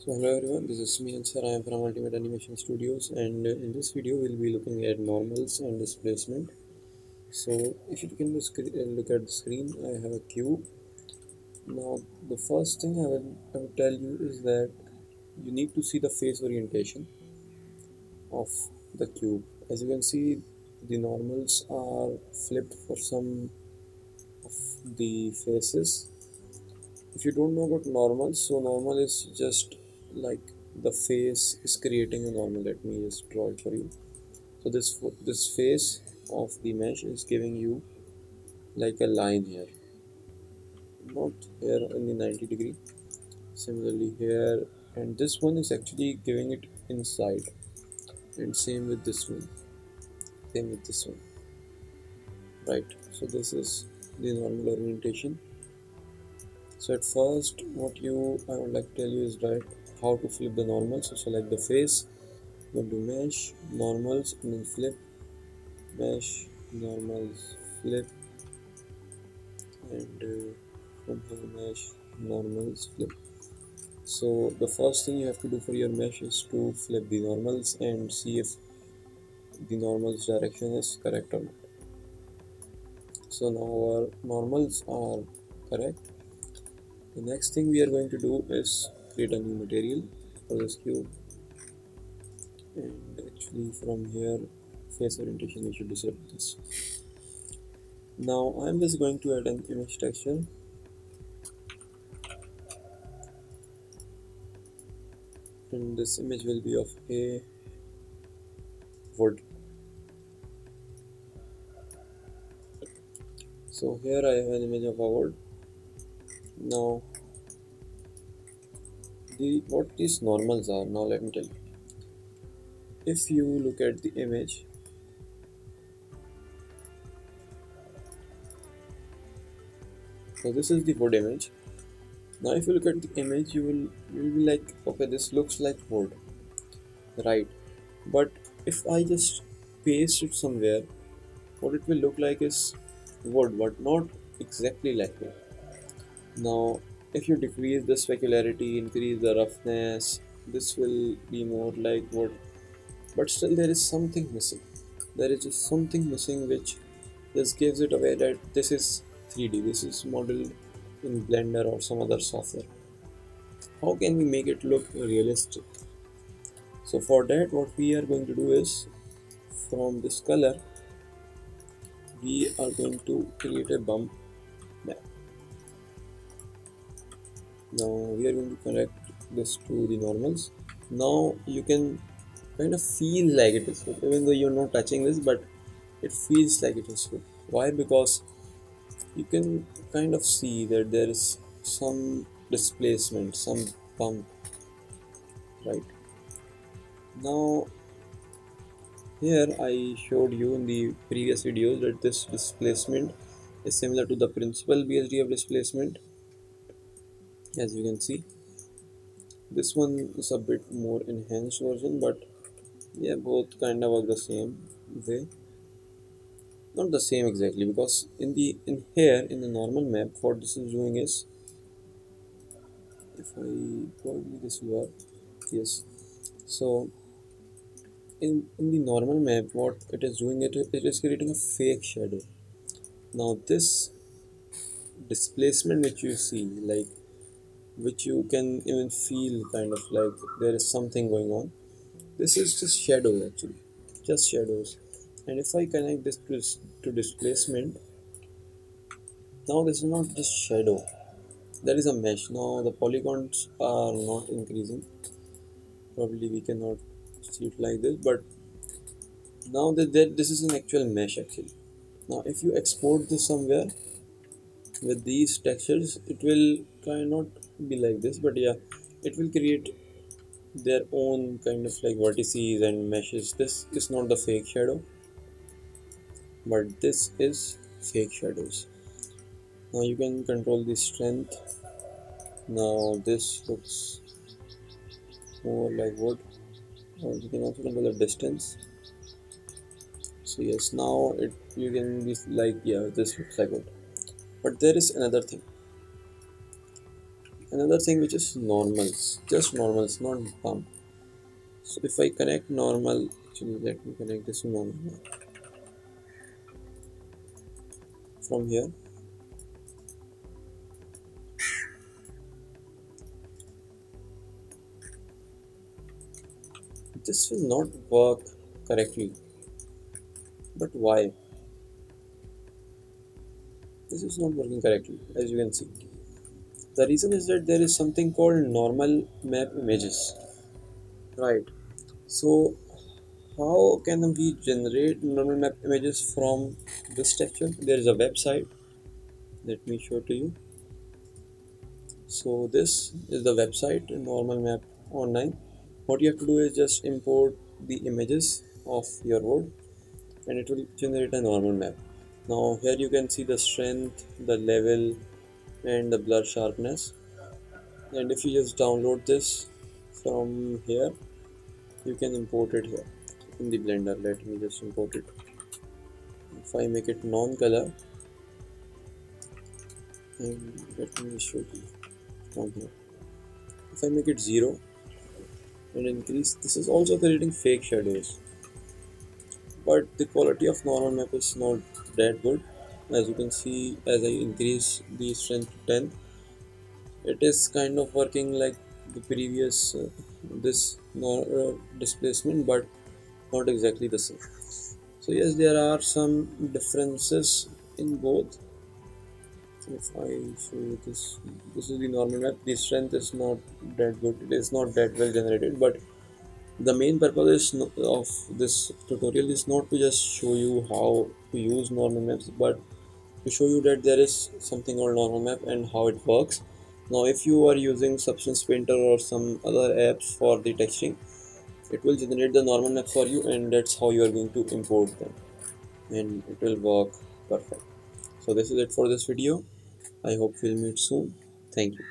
So hello everyone, this is me and sir. I am from Ultimate Animation Studios, and in this video we'll be looking at normals and displacement. So if you look at the screen, I have a cube. Now the first thing I will tell you is that you need to see the face orientation of the cube. As you can see, the normals are flipped for some of the faces. If you don't know about normal, so normal is just like the face is creating a normal. Let me just draw it for you. So this face of the mesh is giving you like a line here, not here in the 90-degree. Similarly here, and this one is actually giving it inside, and same with this one, same with this one, right? So this is the normal orientation. So at first, what you I would like to tell you is right how to flip the normals. So select the face, go to mesh, normals, and then flip, mesh, normals, flip, and from here mesh, normals, flip. So the first thing you have to do for your mesh is to flip the normals and see if the normals direction is correct or not. So now our normals are correct. The next thing we are going to do is create a new material for this cube, and actually from here face orientation we should disable this. Now I'm just going to add an image texture, and this image will be of a wood. So here I have an image of a wood. Now what these normals are, now let me tell you. If you look at the image, so this is the wood image. Now if you look at the image, you will be like, okay, this looks like wood, right? But if I just paste it somewhere, what it will look like is wood, but not exactly like it. Now if you decrease the specularity, increase the roughness, this will be more like wood, but still there is something missing. There is just something missing which just gives it away that this is 3D, this is modeled in Blender or some other software. How can we make it look realistic? So for that, what we are going to do is, from this color we are going to create a bump map. Now we are going to connect this to the normals. Now you can kind of feel like it is good, even though you're not touching this, but it feels like it is good. Why? Because you can kind of see that there is some displacement, some bump, right? Now here I showed you in the previous videos that this displacement is similar to the principal BSD of displacement. As you can see, this one is a bit more enhanced version, but yeah, both kind of work the same way. Not the same exactly, because in here in the normal map, what this is doing is, if I probably this will work, yes. So in the normal map, what it is doing, it is creating a fake shadow. Now this displacement which you see, like, which you can even feel kind of like there is something going on, this is just shadow actually, just shadows. And if I connect this to displacement, now this is not just shadow, there is a mesh. Now the polygons are not increasing, probably we cannot see it like this, but now that this is an actual mesh actually. Now if you export this somewhere with these textures, it will kind of be like this, but yeah, it will create their own kind of like vertices and meshes. This is not the fake shadow, but this is fake shadows. Now you can control the strength. Now this looks more like wood, or you can also control the distance. So yes, now it you can be like, yeah, this looks like wood. But there is another thing which is normals. just normals, not bump. So if I connect normal, actually let me connect this to normal from here. This will not work correctly. But why? This is not working correctly, as you can see. The reason is that there is something called normal map images, right? So how can we generate normal map images from this texture? There is a website. Let me show to you. So this is the website normal map online. What you have to do is just import the images of your road and it will generate a normal map. Now here you can see the strength, the level and the blur sharpness, and if you just download this from here you can import it here in the blender. Let me just import it. If I make it non-color and let me show you from here, if I make it 0 and increase, this is also creating fake shadows, but the quality of normal map is not that good. As you can see, as I increase the strength to 10, it is kind of working like the previous this displacement, but not exactly the same. So yes, there are some differences in both. If I show you this is the normal map. The strength is not that good. It is not that well generated, but the main purpose of this tutorial is not to just show you how to use normal maps, but to show you that there is something called normal map and how it works. Now, if you are using Substance Painter or some other apps for the texturing, it will generate the normal map for you, and that's how you are going to import them, and it will work perfect. So this is it for this video. I hope we'll meet soon. Thank you.